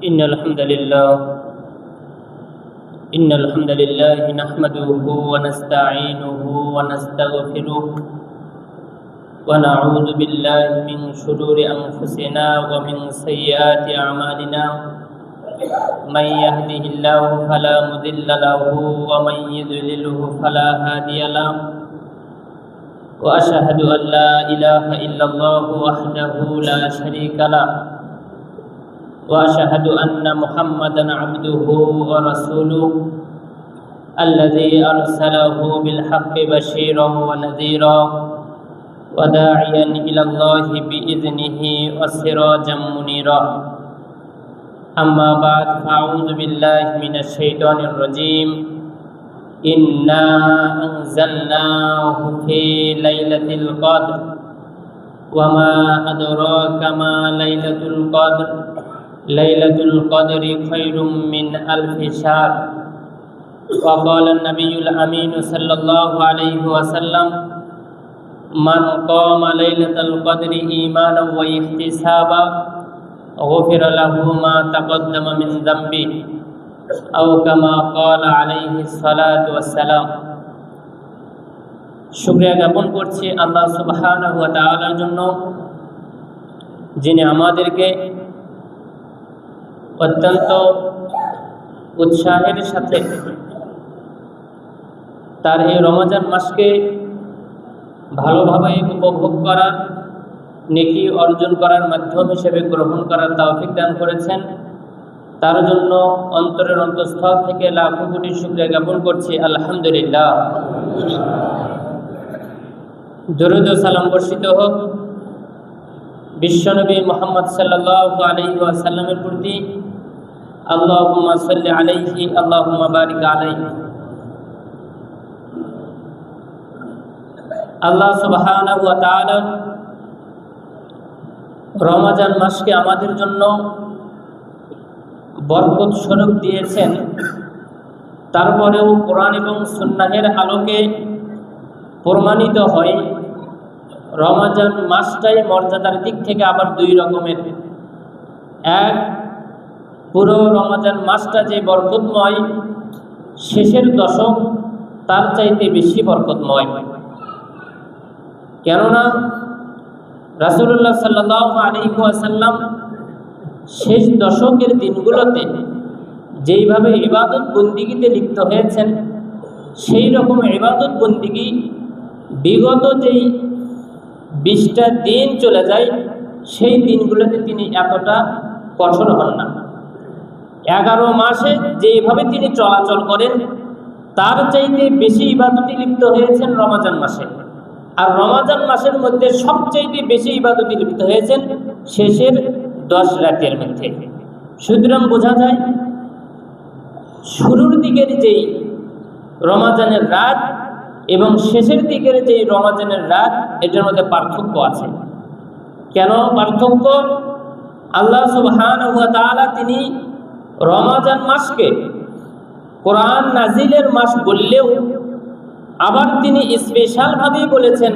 إن الحمد لله نحمده ونستعينه ونستغفره ونعوذ بالله من شرور أنفسنا ومن سيئات أعمالنا من يهده الله فلا مضل له ومن يضلله فلا هادي له وأشهد أن لا إله إلا الله وحده لا شريك له وأشهد أن محمدًا عبده ورسوله الذي أرسله بالحق بشيرا ونذيرا وداعيا إلى الله بإذنه وسراجا منيرا أما بعد فأعوذ بالله من الشيطان الرجيم إنا أنزلناه في ليلة القدر وما أدراك ما ليلة القدر ليلة القدر خير من ألف شهر وقال النبي الأمين صلى الله عليه وسلم من قام ليلة القدر إيمانا واحتسابا غفر له ما تقدم من ذنبه أو كما قال عليه الصلاة والسلام শুকরিয়া জ্ঞাপন করছি আল্লাহ সুবহানাহু ওয়া তাআলার জন্য, যিনি আমাদেরকে অত্যন্ত উৎসাহের সাথে তার এই রমজান মাসকে ভালোভাবে উপভোগ করার, নেকি অর্জন করার মাধ্যম হিসেবে গ্রহণ করার তৌফিক দান করেছেন। তার জন্য অন্তরের অন্তঃস্থল থেকে লাখো কোটি শুকরিয়া জ্ঞাপন করছি, আলহামদুলিল্লাহ। দরুদ ও সালাম বর্ষিত হোক বিশ্বনবী মুহাম্মদ সাল্লাল্লাহু আলাইহি ওয়াসাল্লামের প্রতি। আল্লাহুম্মা সাল্লি আলাইহি আল্লাহুম্মা বারিক আলাইহি। আল্লাহ সুবহানাহু ওয়া তাআলা রমজান মাসকে আমাদের জন্য বরকত স্বরূপ দিয়েছেন। তারপরেও কোরআন এবং সুন্নাহের আলোকে প্রমাণিত হয় রমজান মাসটাই মর্যাদার দিক থেকে আবার দুই রকমের। এক, পুরো রমজান মাসটা যে বরকতময়, শেষের দশক তার চাইতে বেশি বরকতময়। কেননা রাসূলুল্লাহ সাল্লাল্লাহু আলাইহি ওয়াসাল্লাম শেষ দশকের দিনগুলোতে যেইভাবে ইবাদত বন্দিগিতে লিপ্ত হয়েছেন, সেই রকম ইবাদত বন্দিগি বিগত যেই 20টা দিন চলে যায়, সেই দিনগুলোতে তিনি এতটা কঠোর হন না। 11 মাসে যেইভাবে তিনি চলাচল করেন, তার চাইতে বেশি ইবাদতে লিপ্ত হয়েছেন রমজান মাসে। আর রমজান মাসের মধ্যে সবচাইতে বেশি ইবাদতে লিপ্ত হয়েছেন শেষের 10 রাতের মধ্যে। সুতরাং বোঝা যায় শুরুর দিকের যেই রমজানের রাত এবং শেষের দিকের যে রমজানের রাত, এটার মধ্যে পার্থক্য আছে। কেন পার্থক্য? আল্লাহ সুবহানাহু ওয়া তাআলা তিনি রমজান মাসকে কোরআন নাজিলের মাস বললেও আবার তিনি স্পেশালভাবেই বলেছেন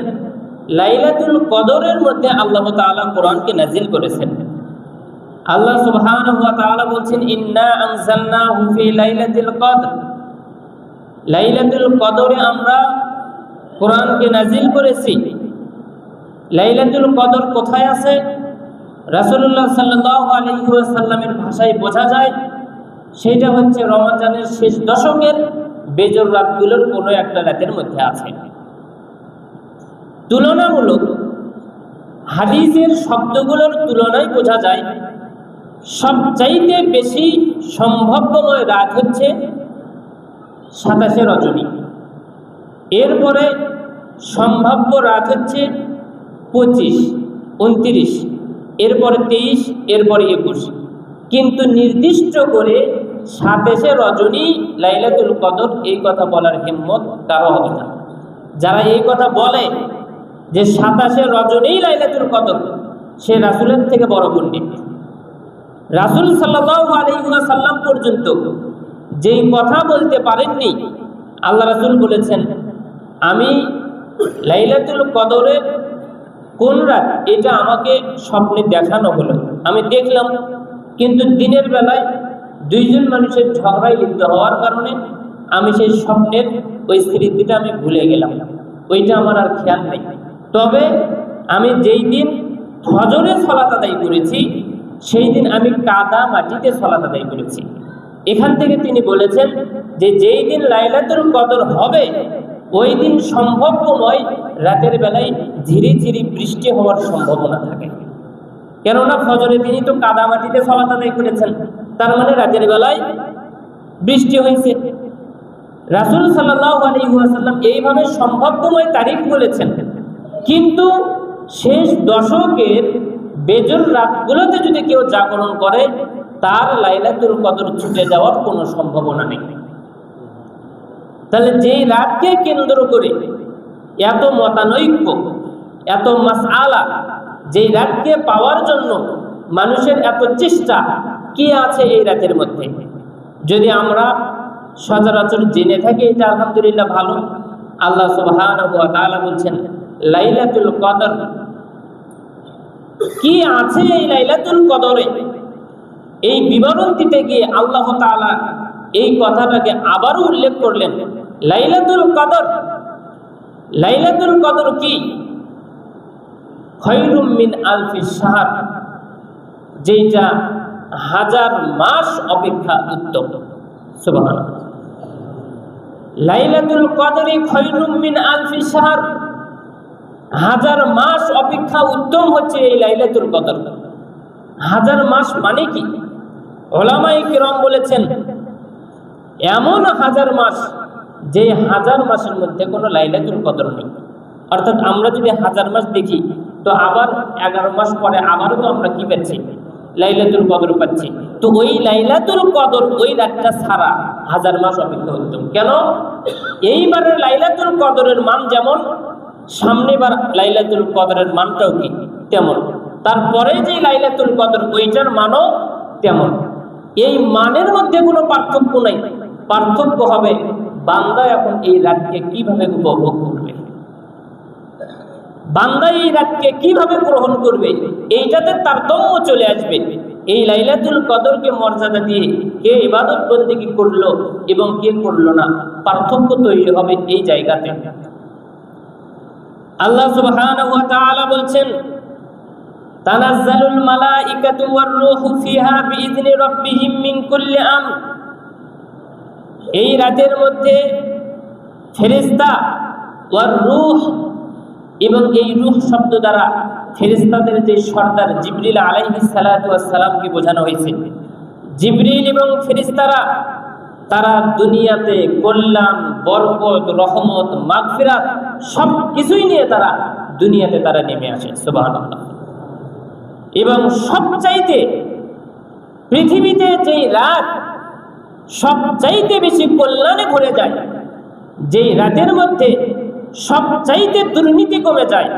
লাইলাতুল কদরের মধ্যে আল্লাহ তাআলা কোরআনকে নাজিল করেছেন। আল্লাহ সুবহানাহু ওয়া তাআলা বলছেন ইন্না আনজালনাহু ফি লাইলাতিল কদর। লাইলাতুল কদরে আমরা কোরআনকে নাজিল করেছি। লাইলাতুল কদর কোথায় আছে? রাসূলুল্লাহ সাল্লাল্লাহু আলাইহি ওয়াসাল্লামের ভাষায় বোঝা যায় সেটা হচ্ছে রমজানের শেষ দশকের বেজর রাতগুলোর কোনো একটা রাতের মধ্যে আছে। তুলনামূলক হাদিসের শব্দগুলোর তুলনায় বোঝা যায় সবচাইতে বেশি সম্ভাব্যময় রাত হচ্ছে 27শে রজনী। এরপরে সম্ভাব্য রাত হচ্ছে 25, 29, এরপরে 23, এরপরে 21। কিন্তু নির্দিষ্ট করে 27শে রজনী লাইলাতুল কদর এই কথা বলার হিম্মত কারো হবে না। যারা এই কথা বলে যে 27শে রজনীই লাইলাতুল কদর, সে রাসূলের থেকে বড় পণ্ডিত। রাসূল সাল্লাল্লাহু আলাইহি ওয়াসাল্লাম পর্যন্ত যেই কথা বলতে পারেননি, আল্লাহ রাসূল বলেছেন আমি লাইলাতুল কদরের কোন রাত এটা আমাকে স্বপ্নে দেখানো হলো, আমি দেখলাম কিন্তু দিনের বেলায় দুইজন মানুষের ঝগড়ায় লিপ্ত হওয়ার কারণে আমি সেই স্বপ্নের ওই স্মৃতিটা আমি ভুলে গেলাম, ওইটা আমার আর খেয়াল নেই। তবে আমি যেই দিন ফজরে সালাত আদায় করেছি সেই দিন আমি কাদা মাটিতে সালাত আদায় করেছি। এখান থেকে তিনি বলেছেন যে যেই দিন লাইলাতুল কদর হবে ওই দিন সম্ভাব্যময় রাতের বেলায় ঝিরি ঝিরি বৃষ্টি হওয়ার সম্ভাবনা থাকে, কেননা ফজরে তিনি তো কাদা মাটিতে সালাত আদায় করেছেন, তার মানে রাতের বেলায় বৃষ্টি হয়েছে। রাসূল সাল্লাল্লাহু আলাইহি ওয়াসাল্লাম এইভাবে সম্ভাব্যময় তারিখ বলেছেন, কিন্তু শেষ দশকের বেজর রাতগুলোতে যদি কেউ জাগরণ করে তার লাইলাতুল কদর ছুটে যাওয়ার কোনো সম্ভাবনা নেই। তাহলে যেই রাতকে কেন্দ্র করে এত মতানৈক্য, এত মাসআলা, যেই রাতকে পাওয়ার জন্য মানুষের এত চেষ্টা, কি আছে এই রাতের মধ্যে? যদি আমরা সচরাচর জেনে থাকি এটা আলহামদুলিল্লাহ ভালো। আল্লাহ সুবহানাহু ওয়া তাআলা বলছেন লাইলাতুল কদর, কি আছে এই লাইলাতুল কদরে? এই বিবরণ দিতে গিয়ে আল্লাহ তাআলা এই কথাটাকে আবারও উল্লেখ করলেন, লাইলাতুল কদর। লাইলাতুল কদর কি? খায়রুম মিন আলফি শাহর, যেটা হাজার মাস অপেক্ষা উত্তম। সুবহানাল্লাহ। লাইলাতুল কদরি খায়রুম মিন আলফি শাহর, হাজার মাস অপেক্ষা উত্তম হচ্ছে এই লাইলাতুল কদর। হাজার মাস মানে কি? উলামায়ে কিরাম বলেছেন এমন হাজার মাস যে হাজার মাসের মধ্যে কোনো লাইলাতুল কদর নেই। অর্থাৎ আমরা যদি হাজার মাস দেখি তো আবার 11 মাস পরে আবারও তো আমরা কি পাচ্ছি? লাইলাতুল কদর পাচ্ছি। তো ওই লাইলাতুল কদর ওই রাতটা ছাড়া হাজার মাস অপেক্ষা উত্তম। কেন? এইবারের লাইলাতুল কদরের মান যেমন, সামনেবার লাইলাতুল কদরের মানটাও কি তেমন, তারপরে যে লাইলাতুল কদর ওইটার মানও তেমন। এই মানের মধ্যে কোনো পার্থক্য নাই। পার্থক্য হবে বান্দা এখন এই রাতকে কিভাবে উপভোগ করবে, বান্দা এই রাতকে কিভাবে গ্রহণ করবে, এইটাতে তারতম্য চলে আসবে। এই লাইলাতুল কদরকে মর্যাদা দিয়ে কে ইবাদত বন্দেগী করলো এবং কে করলো না, পার্থক্য তৈরি হবে এই জায়গাতে। আল্লাহ সুবহানাহু ওয়া তাআলা বলছেন তানাজ্জালুল মালাইকাতু ওয়ার রূহু ফিহা বিইذনি রাব্বিহিম মিন কুল্লি আমর। এই রাতের মধ্যে ফেরেশতা ওয়ার রূহ, এবং এই রূহ শব্দ দ্বারা ফেরেশতাদের যে সর্দার জিবরিল আলাইহিস সালাতু ওয়াস সালামকে বোঝানো হয়েছে। জিবরিল এবং ফেরেশতারা তারা দুনিয়াতে কল্যাণ, বরকত, রহমত, মাগফিরাত সব কিছুই নিয়ে তারা দুনিয়াতে তারা নেমে আসে। সুবহানাল্লাহ। এবং সবচাইতে পৃথিবীতে যেই রাত সবচাইতে বেশি কল্যাণে ভরে যায়, যেই রাতের মধ্যে সবচাইতে দুর্নীতি কমে যায়,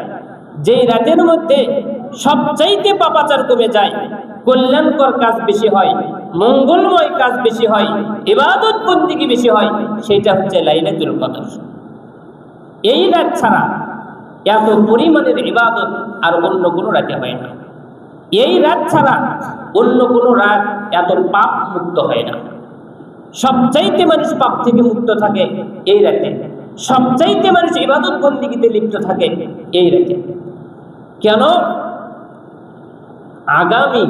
যেই রাতের মধ্যে সবচাইতে পাপাচার কমে যায়, কল্যাণকর কাজ বেশি হয়, মঙ্গলময় কাজ বেশি হয়, ইবাদত বন্দেগী বেশি হয়, সেটা হচ্ছে লাইলাতুল কদর। এই রাত ছাড়া এত পরিমাণের ইবাদত আর অন্য কোনো রাতে হয় না। এই রাত ছাড়া অন্য কোনো রাত এত পাপ মুক্ত হয় না। সবচাইতে মানুষ পাপ থেকে মুক্ত থাকে এই রাতে, সবচাইতে মানুষ ইবাদত বন্দেগীতে লিপ্ত থাকে এই রাতে। কেন? আগামী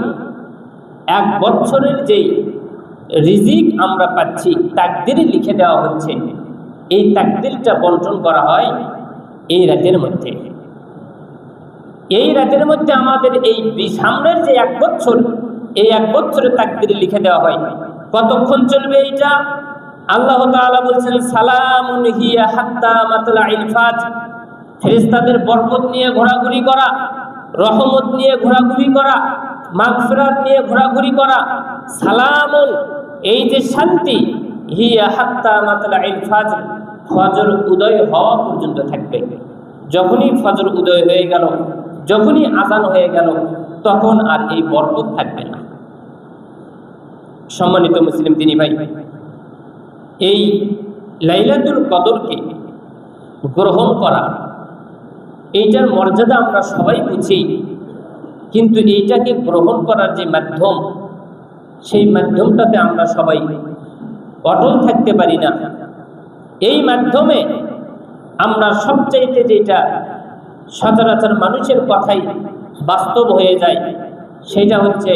1 বছরের যেই রিজিক আমরা পাচ্ছি তাকদীরে লিখে দেওয়া হচ্ছে, এই তাকদীরটা বন্টন করা হয় এই রাতের মধ্যে। এই রাতের মধ্যে আমাদের এই সামনের যে 1 বছর, এই 1 বছরের তাকদীরে লিখে দেওয়া হয়। কতক্ষণ চলবে এইটা? আল্লাহ তাআলা বলছেন সালামুন হিয়া হাত্তা মাতলাইল ফাজর। ফেরেশতাদের বরকত নিয়ে ঘোরাঘুরি করা, রহমত নিয়ে ঘোরাঘুরি করা, মাগফিরাত নিয়ে ঘোরাঘুরি করা। সালামুন, এই যে শান্তি, হিয়া হাত্তা মাতলাইল ফাজর, ফজর উদয় হওয়া পর্যন্ত থাকবে। যখনই ফজর উদয় হয়ে গেল, যখনই আযান হয়ে গেল, তখন আর এই বরকত থাকবে না। সম্মানিত মুসলিম দিনী ভাই, এই লাইলাতুল কদরকে গ্রহণ করা, এইটার মর্যাদা আমরা সবাই বুঝি, কিন্তু এইটাকে গ্রহণ করার যে মাধ্যম, সেই মাধ্যমটাতে আমরা সবাই অটল থাকতে পারি না। এই মাধ্যমে আমরা সবচাইতে যেটা সচরাচর মানুষের কথাই বাস্তব হয়ে যায়, সেটা হচ্ছে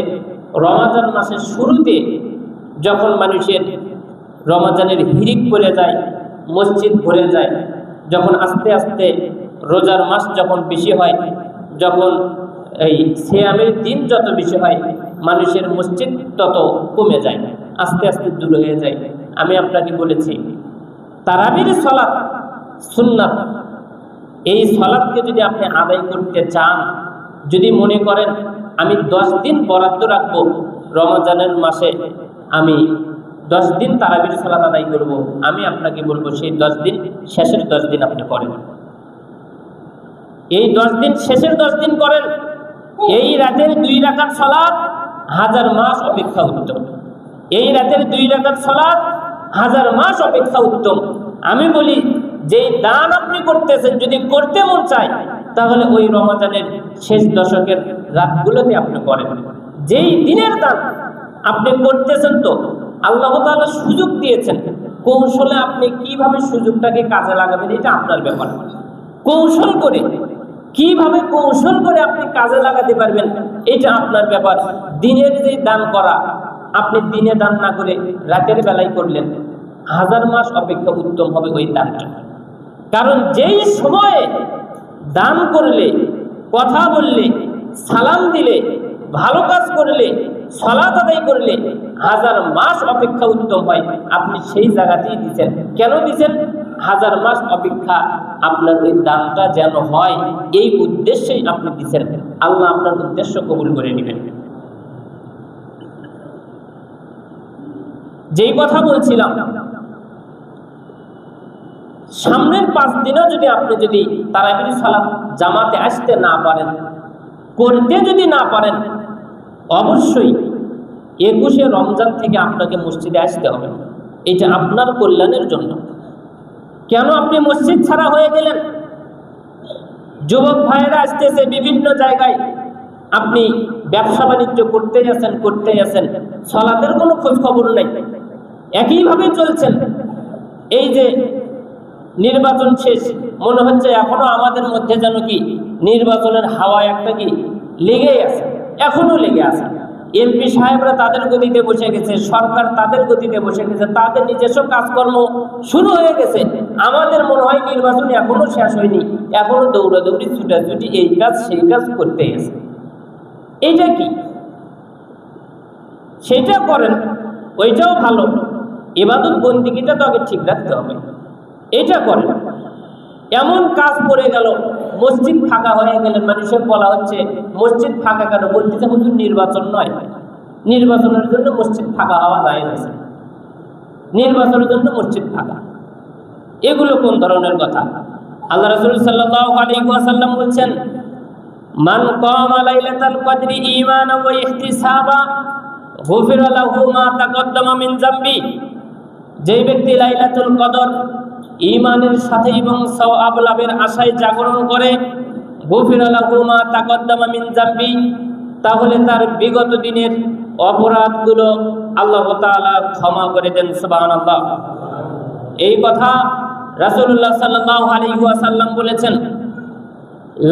রমাজান মাসের শুরুতে যখন মানুষের রমাজানের হিড়িক পড়ে যায়, মসজিদ ভরে যায়, যখন আস্তে আস্তে রোজার মাস যখন বেশি হয়, যখন এই সিয়ামের দিন যত বেশি হয়, মানুষের মসজিদ তত কমে যায়, আস্তে আস্তে দূর হয়ে যায়। আমি আপনাকে বলেছি তারাবির সালাত সুন্নাত, এই সালাতকে যদি আপনি আদায় করতে চান, যদি মনে করেন আমি 10 দিন বরাদ্দ রাখবো রমজানের মাসে, আমি 10 দিন তারাবির সালাত আদায় করব, আমি আপনাকে বলবো সেই 10 দিন শেষের 10 দিন আপনি করেন। এই 10 দিন শেষের 10 দিন করেন। এই রাতের 2 রাকাত সালাত 1000 মাস অপেক্ষা উত্তম। এই রাতের 2 রাকাত সালাত 1000 মাস অপেক্ষা উত্তম। আমি বলি যে দান আপনি করতেছেন, যদি করতে মন চায় তাহলে ওই রমজানের শেষ দশকের রাতগুলোতে আপনি করেন। যেই দিনের দান আপনি করতেছেন, তো আল্লাহ তাআলা সুযোগ দিয়েছেন, কৌশলে আপনি কিভাবে সুযোগটাকে কাজে লাগাবেন এটা আপনার ব্যাপার। কৌশল করে কিভাবে কৌশল করে আপনি কাজে লাগাতে পারবেন এটা আপনার ব্যাপার। দিনের যে দান করা, আপনি দিনে দান না করে রাতের বেলায় করলেন, 1000 মাস অপেক্ষা উত্তম হবে ওই দানটা। কারণ যেই সময়ে দান করলে, কথা বললে, সালাম দিলে, ভালো কাজ করলে, সালাত আদায় করলে 1000 মাস অপেক্ষা উত্তম হয়, আপনি সেই জায়গাতেই দিচ্ছেন। কেন দিচ্ছেন? 1000 মাস অপেক্ষা আপনার ওই দানটা যেন হয়, এই উদ্দেশ্যেই আপনি দিচ্ছেন। আল্লাহ আপনার উদ্দেশ্য কবুল করে নেবেন। যেই কথা বলছিলাম, সামনের 5 দিনও যদি আপনি তারাবির সালাত জামাতে আসতে না পারেন, করতে যদি না পারেন, অবশ্যই 21শে রমজান থেকে আপনাকে মসজিদে আসতে হবে। এটা আপনার কল্যাণের জন্য। কেন আপনি মসজিদ ছাড়া হয়ে গেলেন? যুবক ভাইয়েরা আসতেছে বিভিন্ন জায়গায়, আপনি ব্যবসা বাণিজ্য করতেই আছেন, সালাতের কোনো খোঁজ খবর নেই, একইভাবে চলছেন। এই যে নির্বাচন শেষ, মনে হচ্ছে এখনো আমাদের মধ্যে যেন কি নির্বাচনের হাওয়া একটা কি লেগেই আছে, এখনো লেগে আছে। এমপি সাহেবরা তাদের গতিতে বসে গেছে, সরকার তাদের গতিতে বসে গেছে, তাদের নিজস্ব কাজকর্ম শুরু হয়ে গেছে। আমাদের মনে হয় নির্বাচন এখনো শেষ হয়নি, এখনো দৌড়াদৌড়ি, ছুটাছুটি, এই কাজ সেই কাজ করতে গেছে। এইটা কি? সেটা করেন, ওইটাও ভালো। ইবাদত বন্দিগিটা তো আগে ঠিক রাখতে হবে, এটা করেন। এমন কাজ পড়ে গেল, মসজিদ ফাঁকা হয়ে গেলে মানুষের বলা হচ্ছে মসজিদ ফাঁকা কেন? বলতেছে হুজুর নির্বাচন নয়, নির্বাচনের জন্য মসজিদ ফাঁকা হওয়া যায় না, নির্বাচনের জন্য মসজিদ ফাঁকা। এগুলো কোন ধরনের কথা? আল্লাহ রাসূল সাল্লাল্লাহু আলাইহি ওয়াসাল্লাম বলছেন, মান কামা লাইলাতাল কদরি ঈমানান ওয়া ইহতিসাবা গুফিরা লাহু মা তাকদ্দামা মিন যামবি। যে ব্যক্তি লাইলাতুল কদর ঈমানের সাথে এবং সওয়াব লাভের আশায় জাগরণ করে, গুফিরা লাহু মা তাকদ্দামা মিন যামবি, তাহলে তার বিগত দিনের অপরাধগুলো আল্লাহ তাআলা ক্ষমা করে দেন। সুবহানাল্লাহ। এই কথা রাসূলুল্লাহ সাল্লাল্লাহু আলাইহি ওয়াসাল্লাম বলেছেন।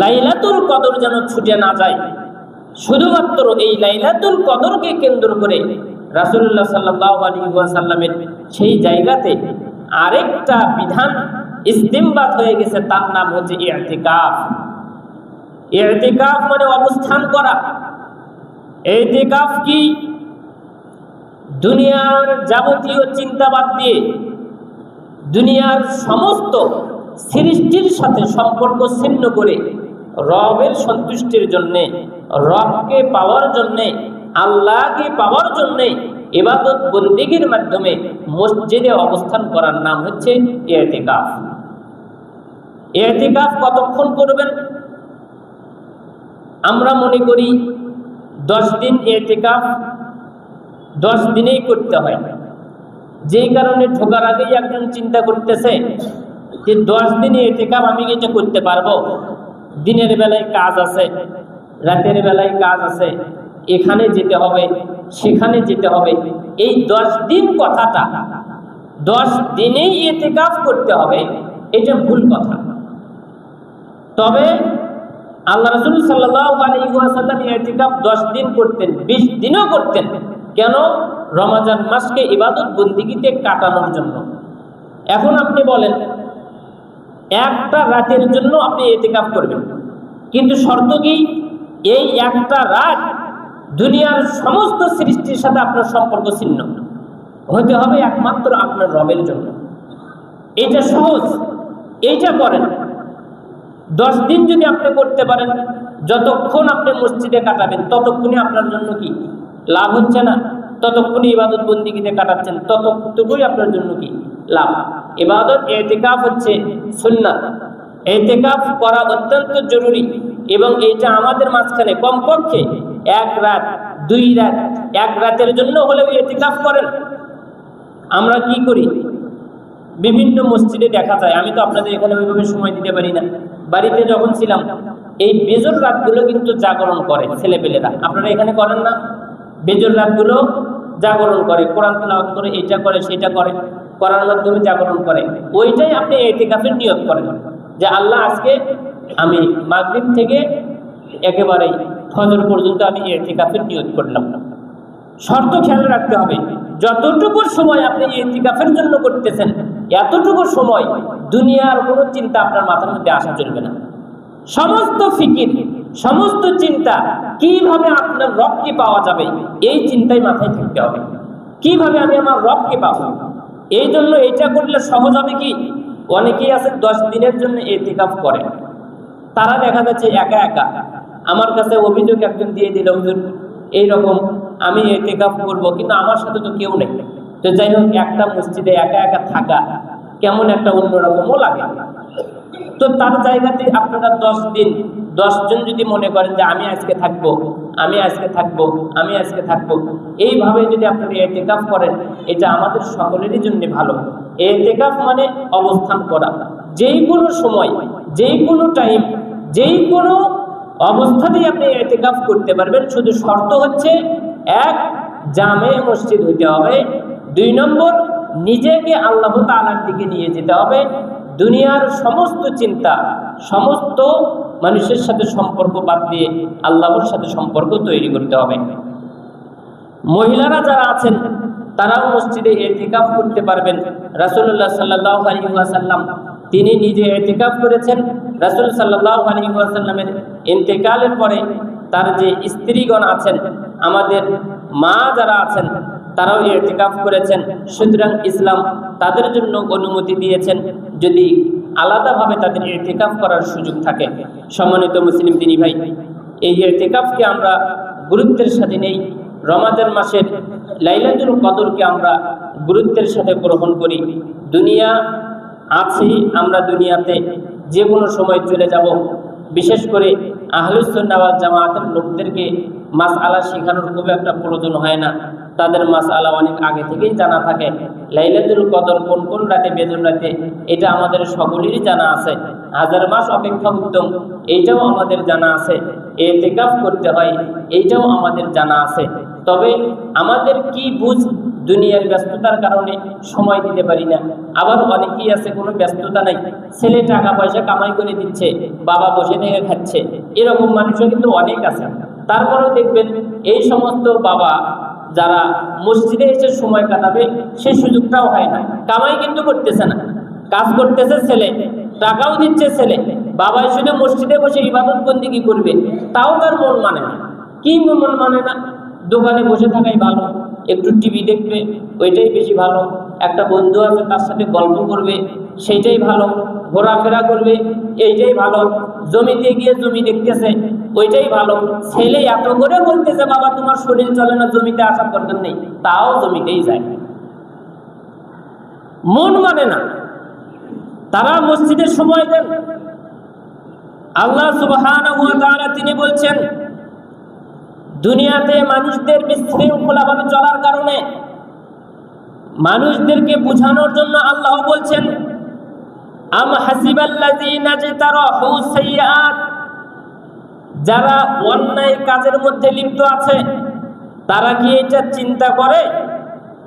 লাইলাতুল কদর যেন ছুটে না যায়। শুধুমাত্র এই লাইলাতুল কদরকে কেন্দ্র করে রাসূলুল্লাহ সাল্লাল্লাহু আলাইহি ওয়াসাল্লামের সেই জায়গাতে আরেকটা বিধান ইস্তেমবাত হয়ে গেছে, তার নাম হচ্ছে ইতিকাফ। ইতিকাফ মানে অবস্থান করা। ইতিকাফ কি? দুনিয়ার যাবতীয় চিন্তা বাদ দিয়ে, দুনিয়ার সমস্ত সৃষ্টির সাথে সম্পর্ক ছিন্ন করে রবের সন্তুষ্টির জন্যে, রবকে পাওয়ার জন্যে, আল্লাহকে পাওয়ার জন্যে ইবাদত বন্দেগীর মাধ্যমে মসজিদে অবস্থান করার নাম হচ্ছে ইতিকাফ। ইতিকাফ কতক্ষণ করবেন? আমরা মনে করি 10 দিন ইতিকাফ 10 দিনেই করতে হয়। যেই কারণে ঢোকার আগেই একজন চিন্তা করতেছে যে 10 দিনে ইতিকাফ আমি এটা করতে পারবো। দিনের বেলায় কাজ আছে, রাতের বেলায় কাজ আছে, এখানে যেতে হবে, সেখানে যেতে হবে। এই 10 দিন কথাটা 10 দিনেই ইতিকাফ করতে হবে, এটা ভুল কথা। তবে আল্লাহ রাসূল সাল্লাল্লাহু আলাইহি ওয়াসাল্লাম ইতিকাফ 10 দিন করতেন, 20 দিনও করতেন। কেন? রমজান মাসকে ইবাদত বন্দেগীতে কাটানোর জন্য। এখন আপনি বলেন একটা রাতের জন্য আপনি ইতিকাফ করবেন, কিন্তু শর্ত কি? এই একটা রাত দুনিয়ার সমস্ত সৃষ্টির সাথে আপনার সম্পর্ক ছিন্ন হতে হবে একমাত্র আপনার রবের জন্য। এটা সহজ, এইটা করেন। 10 দিন যদি আপনি করতে পারেন, যতক্ষণ আপনি মসজিদে কাটাবেন ততক্ষণই আপনার জন্য কি লাভ হচ্ছে না? ততক্ষণই ইবাদত বন্দেগীতে কাটাচ্ছেন, ততটুকুই আপনার জন্য কি লাভ। ইবাদত ইতিকাফ হচ্ছে সুন্নাত। ইতিকাফ করা অত্যন্ত জরুরি, এবং এটা আমাদের মাঝখানে কমপক্ষে 1 রাত 2 রাত, 1 রাতের জন্য হলেও ইতিকাফ করেন। আমরা কি করি? বিভিন্ন মসজিদে দেখা যায়, আমি তো আপনাদের এখানে ওইভাবে সময় দিতে পারি না। বাড়িতে যখন ছিলাম, এই বেজর রাতগুলো কিন্তু জাগরণ করে ছেলেপেলেরা। আপনারা এখানে করেন না? বেজর রাতগুলো জাগরণ করে, কোরআন তেলাওয়াত করে, এটা করে সেটা করে, করার মাধ্যমে জাগরণ করে। ওইটাই আপনি ইতিকাফের নিয়ত করেন যে আল্লাহ আজকে আমি মাগরিব থেকে একেবারে ফজর পর্যন্ত আমি ইতিকাফের নিয়ত করলাম। শর্ত খেয়াল রাখতে হবে, যতটুকু সময় আপনি ইতিকাফের জন্য করতেছেন এতটুকু সময় দুনিয়ার কোনো চিন্তা আপনার মাথার মধ্যে আসা চলবে না। সমস্ত ফিকির, সমস্ত চিন্তা কিভাবে আপনার রবকে পাওয়া যাবে, এই চিন্তাই মাথায় থাকতে হবে। কিভাবে আমি আমার রবকে পাবো, এই জন্য এটা করলে সহজ হবে কি? অনেকেই আছে 10 দিনের জন্য ইতিকাফ করে, তারা দেখা যাচ্ছে একা একা। আমার কাছে অভিযোগ একজন দিয়ে দিল, হুজুর এইরকম আমি ইতিকাফ করব, কিন্তু আমার সাথে তো কেউ নেই। তো যাই হোক, একটা মসজিদে একা একা থাকা কেমন একটা অন্যরকমও লাগে। তো তার জায়গাতে আপনারা 10 দিন 10 জন যদি মনে করেন যে আমি আজকে থাকবো, আমি আজকে থাকবো, আমি আজকে থাকবো, এইভাবে যদি আপনারা ইতিকাফ করেন, এটা আমাদের সকলেরই জন্য ভালো। ইতিকাফ মানে অবস্থান করা, যেই কোনো সময়, যেই কোনো টাইম, যেই কোনো অবস্থাতেই আপনি ইতিকাফ করতে পারবেন। শুধু শর্ত হচ্ছে 1, জামে মসজিদ হইতে হবে। 2 নম্বর, নিজেকে আল্লাহ তাআলার দিকে নিয়ে যেতে হবে। দুনিয়ার সমস্ত চিন্তা, সমস্ত মানুষের সাথে সম্পর্ক বাদ দিয়ে আল্লাহর সাথে সম্পর্ক তৈরি করতে হবে। মহিলারা যারা আছেন তারাও মসজিদে ইতিকাফ করতে পারবেন। রাসূলুল্লাহ সাল্লাল্লাহু আলাইহি ওয়াসাল্লাম তিনি নিজে ইতিকাফ করেছেন। রাসূল সাল্লাল্লাহু আলাইহি ওয়াসাল্লামের ইন্তেকালের পরে তার যে স্ত্রীগণ আছেন, আমাদের মা যারা আছেন, তারাও ইতিকাফ করেছেন। সুতরাং ইসলাম তাদের জন্য অনুমতি দিয়েছেন যদি আলাদাভাবে তাদের ইতিকাফ করার সুযোগ থাকে। সম্মানিত মুসলিম দিনী ভাই, এই ইতিকাফকে আমরা গুরুত্বের সাথে নেই। রমাদান মাসের লাইলাতুল কদরকে আমরা গুরুত্বের সাথে গ্রহণ করি। দুনিয়া আছি, আমরা দুনিয়াতে যে কোনো সময় চলে যাব। বিশেষ করে আহলুস সুন্নাহ ওয়াল জামাতের লোকদেরকে মাসআলা শেখানোর খুব একটা প্রয়োজন হয় না। তাদের মাসআলা অনেক আগে থেকেই জানা থাকে। লাইলাতুল কদর কোন কোন রাতে, বেজর রাতে, এটা আমাদের সকলেরই জানা আছে। 1000 মাস অপেক্ষা উত্তম, এইটাও আমাদের জানা আছে। ইতিকাফ করতে হয়, এইটাও আমাদের জানা আছে। তবে আমাদের কি বুঝ, দুনিয়ার ব্যস্ততার কারণে সময় দিতে পারি না। আবার অনেকেই আছে কোনো ব্যস্ততা নাই, ছেলে টাকা পয়সা কামাই করে দিচ্ছে, বাবা বসে থেকে খাচ্ছে, এরকম মানুষও কিন্তু অনেক আছে। তারপরেও দেখবেন এই সমস্ত বাবা যারা মসজিদে এসে সময় কাটাবে সেই সুযোগটাও হয় না। কামাই কিন্তু করতেছে না, কাজ করতেছে ছেলে, টাকাও দিচ্ছে ছেলে, বাবা শুধু মসজিদে বসে ইবাদত বন্দেগী করবে, তাও তার মন মানে না। কি মন মানে না? দোকানে বসে থাকাই ভালো, একটু টিভি দেখবে, ওইটাই বেশি ভালো। একটা বন্ধু আছে, তার সাথে গল্প করবে, সেইটাই ভালো। ঘোরাফেরা করবে, এইটাই ভালো। জমিতে গিয়ে জমি দেখতেছে, ওইটাই ভালো। ছেলে এত করে বলতেছে, বাবা তোমার শরীর চলে না, জমিতে আসার দরকার নেই, তাও জমিতেই যায়। মন মানে না, তারা মসজিদে সময় দেন। আল্লাহ সুবহানাহু ওয়া তাআলা তিনি বলছেন, দুনিয়াতে মানুষদের বিশৃঙ্খলাভাবে চলার কারণে মানুষদেরকে বোঝানোর জন্য আল্লাহ বলছেন, আম হাসিবাল্লাযীনা ইজতারাহু সাইয়্যাত, যারা অন্যায় কাজের মধ্যে লিপ্ত আছে, তারা কি এটা চিন্তা করে,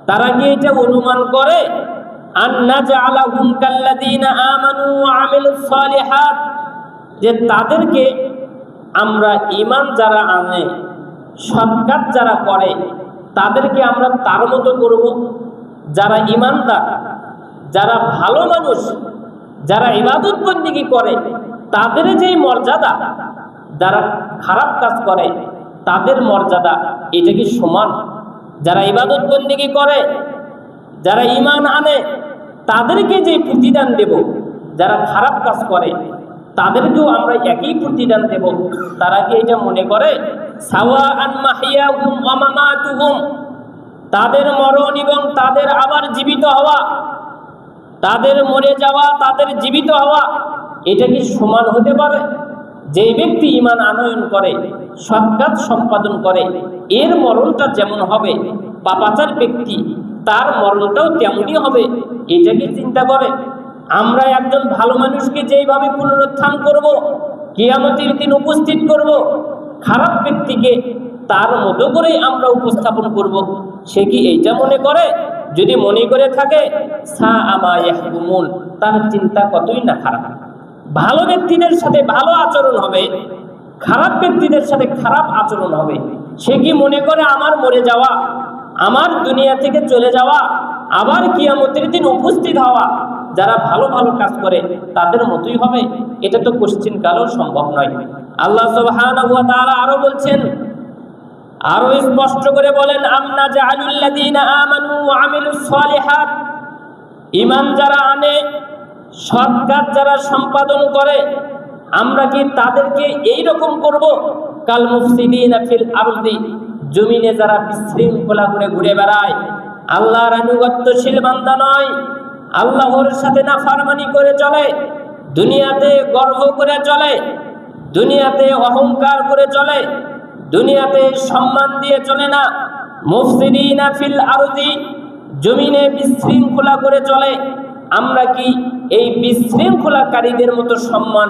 তারা কি এটা অনুমান করে আন্না জাআলাহুম কাল্লাযীনা আমানু ওয়া আমিলুস সালিহাত, যে তাদেরকে আমরা ঈমান যারা আনে, সৎ কাজ যারা করে, তাদেরকে আমরা তার মতো করব? যারা ঈমানদার, যারা ভালো মানুষ, যারা ইবাদত বন্দেগী করে, তাদের যেই মর্যাদা, যারা খারাপ কাজ করে তাদের মর্যাদা এটা কি সমান? যারা ইবাদত বন্দেগী করে, যারা ঈমান আনে, তাদেরকে যে প্রতিদান দেব, যারা খারাপ কাজ করে তাদেরকেও আমরা একই প্রতিদান দেব। তারা কি এটা মনে করে সাওয়াআন মাহইয়াহুম ওয়া মামাতুহুম, তাদের মরণ এবং তাদের আবার জীবিত হওয়া, তাদের মরে যাওয়া, তাদের জীবিত হওয়া, এটা কি সমান হতে পারে? যে ব্যক্তি ঈমান আনয়ন করে, সৎ কাজ সম্পাদন করে, এর মরণটা যেমন হবে, পাপাচার ব্যক্তি তার মরণটাও তেমনই হবে, এটা কি চিন্তা করে? আমরা একজন ভালো মানুষকে যেইভাবে পুনরুত্থান করব, কিয়ামতের দিন উপস্থিত করব, খারাপ ব্যক্তিকে তার মতো করেই আমরা উপস্থাপন করব। সে কি এইটা মনে করে? যদি মনে করে থাকে সাআ মা ইয়াহকুমুন, তার চিন্তা কতই না খারাপ। ভালো ব্যক্তিদের সাথে ভালো আচরণ হবে, খারাপ ব্যক্তিদের সাথে খারাপ আচরণ হবে। সে কি মনে করে আমার মরে যাওয়া, আমার দুনিয়া থেকে চলে যাওয়া, আবার কিয়ামতের দিন উপস্থিত হওয়া যারা ভালো ভালো কাজ করে তাদের মতোই হবে? এটা তো কোশ্চিন কালেও সম্ভব নয়। আল্লাহ সুবহানাহু ওয়া তাআলা আরো বলছেন, আরো স্পষ্ট করে বলেন, আমনা জাআলুল লাযীনা আমানু ওয়া আমিলুস সালিহাত, ঈমান যারা আনে, সৎ কাজ যারা সম্পাদন করে, আমরা কি তাদেরকে এই রকম করব? কাল মুফসিদিনা ফিল আরদি, জমিনে যারা বিশৃঙ্খলা করে ঘুরে বেড়ায়, আল্লাহর আনুগত্যশীল বান্দা নয়, আল্লাহর সাথে নাফরমানি করে চলে, দুনিয়াতে গর্ব করে চলে, দুনিয়াতে অহংকার করে চলে, দুনিয়াতে সম্মান দিয়ে চলে না। মুফসিদিনা ফিল আরদি, জমিনে বিশৃঙ্খলা করে চলে। আমরা কি এই বিশৃঙ্খলাকারীদের মতো সম্মান,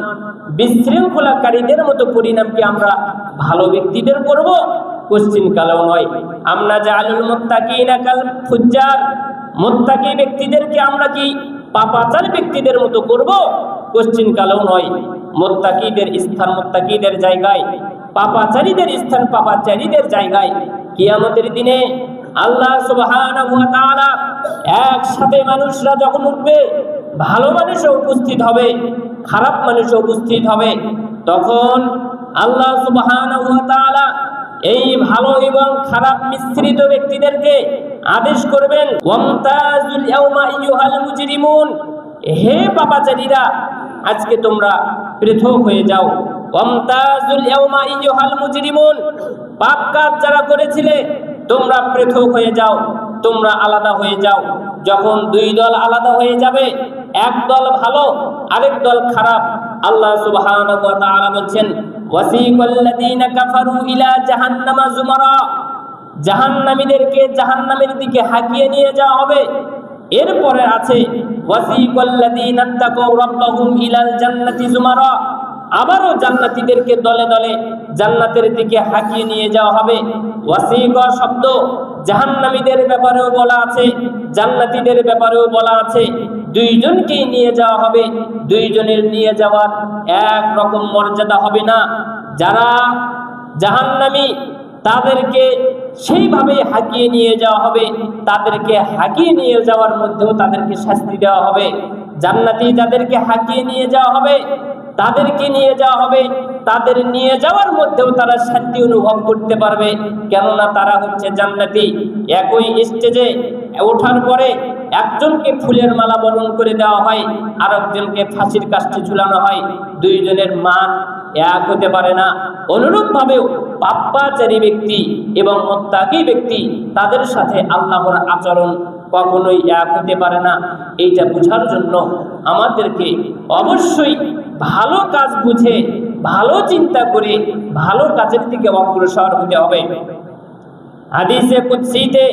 বিশৃঙ্খলাকারীদের মতো পরিণাম কি আমরা ভালো ব্যক্তিদের করব? কোশ্চিন কালেও নয়। আমরা জাআলুল মুত্তাকিনা কাল ফুজ্জার, মুত্তাকি ব্যক্তিদেরকে আমরা কি পাপাচার ব্যক্তিদের মতো করব? কোশ্চিন কালেও নয়। মুত্তাকিদের স্থান মুত্তাকিদের জায়গায়, পাপাচারীদের স্থান পাপাচারীদের জায়গায়। কিয়ামতের দিনে আল্লাহ সুবহানাহু ওয়া তাআলা একসাথে মানুষরা যখন উঠবে, ভালো মানুষও উপস্থিত হবে, খারাপ মানুষও উপস্থিত হবে, তখন আল্লাহ সুবহানাহু ওয়া তাআলা এই ভালো এবং খারাপ মিশ্রিত ব্যক্তিদেরকে আদেশ করবেন, ওয়ামতাজুল ইয়াউমা আইয়ুহাল মুজরিমুন, হে পাপাচারীরা আজকে তোমরা পৃথক হয়ে যাও। ওয়ামতাজুল ইয়াউমা আইয়ুহাল মুজরিমুন, পাপ কাজ যারা করেছিলে তোমরা পৃথক হয়ে যাও, তোমরা আলাদা হয়ে যাও। যখন দুই দল আলাদা হয়ে যাবে, এক দল ভালো, আরেক দল খারাপ, আল্লাহ সুবহানাহু ওয়া তাআলা বলছেন, ওয়াসিকাল্লাযীনা কাফারু ইলা জাহান্নামা যুমারা, জাহান্নামীদেরকে জাহান্নামের দিকে হাঁকিয়ে নিয়ে যাওয়া হবে। এরপরে আছে ওয়াসিকাল্লাযীনা তাকাউ রাব্বাহুম ইলাল জান্নাতি যুমারা, আবারও জান্নাতীদেরকে দলে দলে জান্নাতের দিকে হাঁকিয়ে নিয়ে যাওয়া হবে। ওয়াসিকা শব্দ জাহান্নামীদের ব্যাপারেও বলা আছে, জান্নাতীদের ব্যাপারেও বলা আছে। দুইজনকেই নিয়ে যাওয়া হবে, দুইজনের নিয়ে যাওয়ার এক রকম মর্যাদা হবে না। যারা জাহান্নামী তাদেরকে সেইভাবে হাঁকিয়ে নিয়ে যাওয়া হবে, তাদেরকে হাঁকিয়ে নিয়ে যাওয়ার মধ্যেও তাদেরকে শাস্তি দেওয়া হবে। জান্নাতি যাদেরকে হাঁকিয়ে নিয়ে যাওয়া হবে, তাদেরকে নিয়ে যাওয়া হবে, তাদের নিয়ে যাওয়ার মধ্যেও তারা শান্তি অনুভব করতে পারবে, কেননা তারা হচ্ছে জান্নাতি। একই স্টেজে ওঠার পরে একজনকে ফুলের মালা বরণ করে দেওয়া হয়, আর একজনকে ফাঁসির কাষ্ঠে ঝুলানো হয়, দুইজনের মান এক হতে পারে না। অনুরূপভাবেও পাপাচারী ব্যক্তি এবং মুত্তাকি ব্যক্তি, তাদের সাথে আল্লাহর আচরণ কখনোই এক হতে পারে না। এইটা বোঝার জন্য আমাদেরকে অবশ্যই ভালো কাজ বুঝে, ভালো চিন্তা করে ভালো কাজের দিকে অগ্রসর হতে হবে। হাদিসে কুদসিতে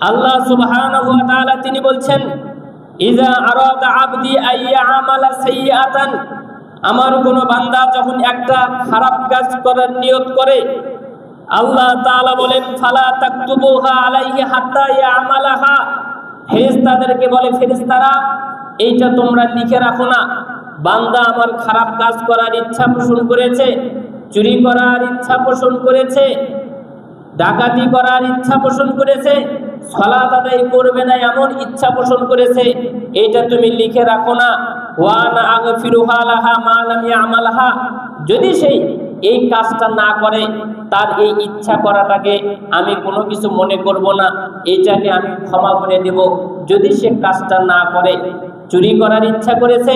আল্লাহ সুবহানাহু ওয়া তাআলা তিনি বলছেন, ইযা আরাদা আবদি আইয়ামালা সাইয়্যাতান, আমার কোনো বান্দা যখন একটা খারাপ কাজ করার নিয়ত করে, আল্লাহ তাআলা বলেন ফালা তাকতুবুহা আলাইহি হাত্তা ইয়ামালাহা, ফেরেশতাদেরকে বলে ফেরেশতারা এইটা তোমরা লিখে রাখো না। বান্দা আমার খারাপ কাজ করার ইচ্ছা পোষণ করেছে, চুরি করার ইচ্ছা পোষণ করেছে, ডাকাতি করার ইচ্ছা পোষণ করেছে, সালাত আদায় করবে না এমন ইচ্ছা পোষণ করেছে, এইটা তুমি লিখে রাখো না। ওয়া না আগফিরুহা লাহা মা লাম ইয়ামালহা, যদি সেই এই কাজটা না করে, তার এই ইচ্ছা করাটাকে আমি কোনো কিছু মনে করব না, এইটাকে আমি ক্ষমা করে দেব। যদি সে কাজটা না করে, চুরি করার ইচ্ছা করেছে,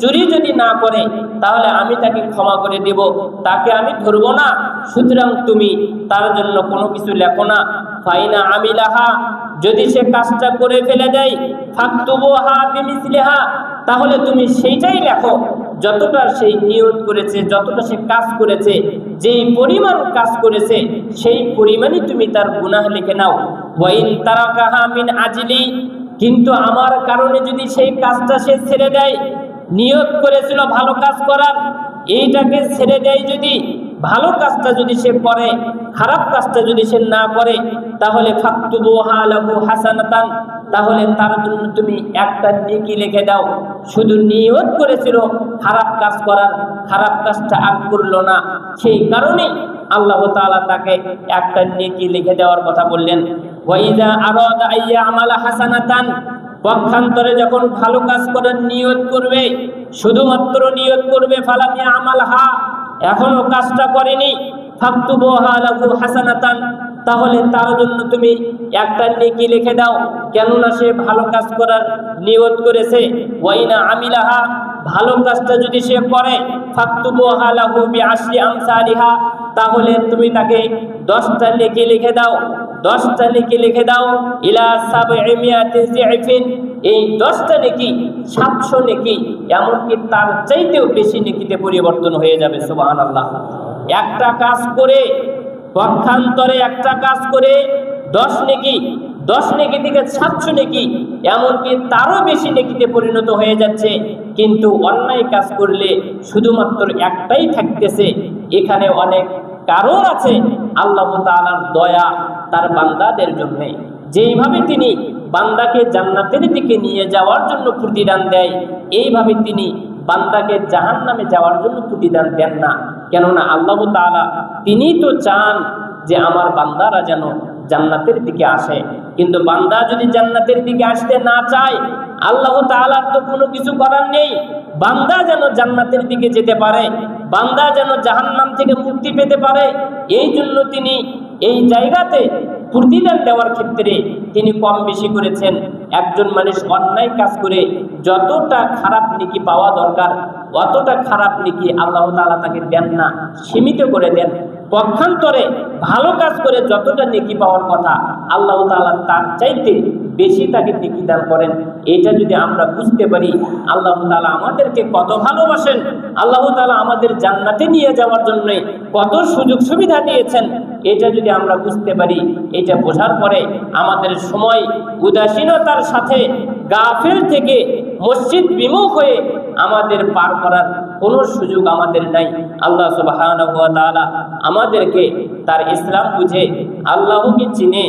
চুরি যদি না করে তাহলে আমি তাকে ক্ষমা করে দেব, তাকে আমি ধরব না। সুতরাং তুমি তার জন্য কোনো কিছু লেখো না। ফাইনা আমিলাহা, যদি সে কাজটা করে ফেলে দেয়, ফাকতুবুহা বিমিসলিহা, তাহলে তুমি সেইটাই লেখো যতটা সেই নিয়ত করেছে, যতটা সে কাজ করেছে, যেই পরিমাণ কাজ করেছে সেই পরিমাণই তুমি তার গুনাহ লিখে নাও। ওয়াইন তারাকাহা মিন আজলি, কিন্তু আমার কারণে যদি সেই কাজটা সে ছেড়ে দেয়, নিয়ত করেছিল ভালো কাজ করার, এইটাকে ছেড়ে দেয়, যদি ভালো কাজটা যদি সে করে, খারাপ কাজটা যদি সে না করে, তাহলে ফাকতুবুহা লাহু হাসানাতান, তাহলে তার জন্য তুমি একটা নেকি লিখে দাও। শুধু নিয়ত করেছিল খারাপ কাজ করার, খারাপ কাজটা আর করলো না, সেই কারণে আল্লাহ তাআলা তাকে একটা নেকি লিখে দেওয়ার কথা বললেন। ওয়াইজা আরাদা আইয়া আমালা হাসানাতান, পক্ষান্তরে যখন ভালো কাজ করার নিয়ত করবে, শুধুমাত্র নিয়ত করবে, ফালাম ইয়ামালহা, এখনো কাজটা করেনি, ফাকতুবুহা লাহু হাসানাতান, তাহলে তার জন্য তুমি একটা নেকি লিখে দাও, কেননা সে ভালো কাজ করার নিয়ত করেছে। ওয়াইনা আমিলাহা, ভালো কাজটা যদি সে করে, ফাকতুবুহা লাহু বিআশরি আমসালিহা, তাহলে তুমি তাকে 10টা নেকি লিখে দাও, 10টা নেকি লিখে দাও, ইলা সাবঈমিয়াতি যিফিন, এই 10টা নেকি 700 নেকি, এমনকি তার চাইতেও বেশি নেকিতে পরিবর্তন হয়ে যাবে। সুবহানাল্লাহ। একটা কাজ করে, পক্ষান্তরে একটা কাজ করে 10 নেকি, 10 নেকি থেকে 700 নেকি, এমনকি তারও বেশি নেকিতে পরিণত হয়ে যাচ্ছে। কিন্তু অন্যায় কাজ করলে শুধুমাত্র একটাই থাকতেছে, এখানে অনেক কারণ আছে। আল্লাহ তাআলার দয়া তার বান্দাদের জন্য, যেইভাবে তিনি বান্দাকে জান্নাতের দিকে নিয়ে যাওয়ার জন্য প্রতিদান দেয়, এইভাবে তিনি বান্দাকে জাহান্নামে যাওয়ার জন্য প্রতিদান দেন না। কেননা আল্লাহ তাআলা তিনি তো চান যে আমার বান্দারা যেন জান্নাতের দিকে আসে, কিন্তু বান্দা যদি জান্নাতের দিকে আসতে না চায়, আল্লাহ তাআলার তো কোনো কিছু করার নেই। বান্দা যেন জান্নাতের দিকে যেতে পারে, বান্দা যেন জাহান্নাম থেকে মুক্তি পেতে পারে, এই জন্য তিনি এই জায়গাতে প্রতিদান দেওয়ার ক্ষেত্রে তিনি কম বেশি করেছেন। একজন মানুষ অন্যায় কাজ করে যতটা খারাপ নেকি পাওয়া দরকার, অতটা খারাপ নেকি আল্লাহ তাআলা তাকে দেন না, সীমিত করে দেন। পক্ষান্তরে ভালো কাজ করে যতটা নেকি পাওয়ার কথা, আল্লাহ তাআলা তার চাইতে বেশি তাকে নেকি দান করেন। এটা যদি আমরা বুঝতে পারি আল্লাহ তাআলা আমাদেরকে কত ভালোবাসেন, আল্লাহ তাআলা আমাদের জান্নাতে নিয়ে যাওয়ার জন্য কত সুযোগ সুবিধা দিয়েছেন, এটা যদি আমরা বুঝতে পারি, এটা বোঝার পরে আমাদের সময় উদাসীনতার সাথে গাফিল থেকে মসজিদ বিমুখ হয়ে আমাদের পার করার কোনো সুযোগ আমাদের নাই। আল্লাহ সুবহানাহু ওয়া তাআলা আমাদেরকে তার ইসলাম বুঝে, আল্লাহকে চিনে,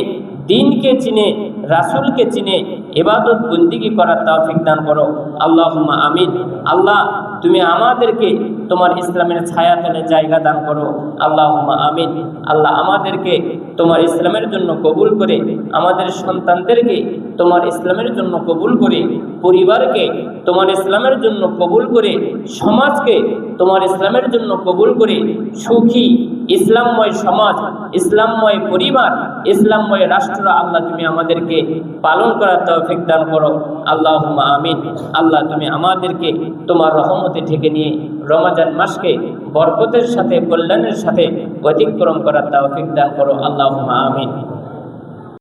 দিনকে চিনে, রাসূলকে চিনে ইবাদত বন্দেগী করার তৌফিক দান করো। আল্লাহুম্মা আমিন। আল্লাহ তুমি আমাদেরকে তোমার ইসলামের ছায়াতলে জায়গা দান করো। আল্লাহুম্মা আমিন। আল্লাহ আমাদেরকে তোমার ইসলামের জন্য কবুল করে, আমাদের সন্তানদেরকে তোমার ইসলামের জন্য কবুল করে, পরিবারকে তোমার ইসলামের জন্য কবুল করে, সমাজকে তোমার ইসলামের জন্য কবুল করে সুখী ইসলামময় সমাজ, ইসলামময় পরিবার, ইসলামময় রাষ্ট্র আল্লাহ তুমি আমাদেরকে পালন করার তৌফিক দান করো। আল্লাহুম্মা আমিন। আল্লাহ তুমি আমাদেরকে তোমার রহমতে ঢেকে নিয়ে রমজান মাসকে বরকতের সাথে, কল্যাণের সাথে অতিক্রম করার তৌফিক দান করো। আল্লাহুম্মা আমিন।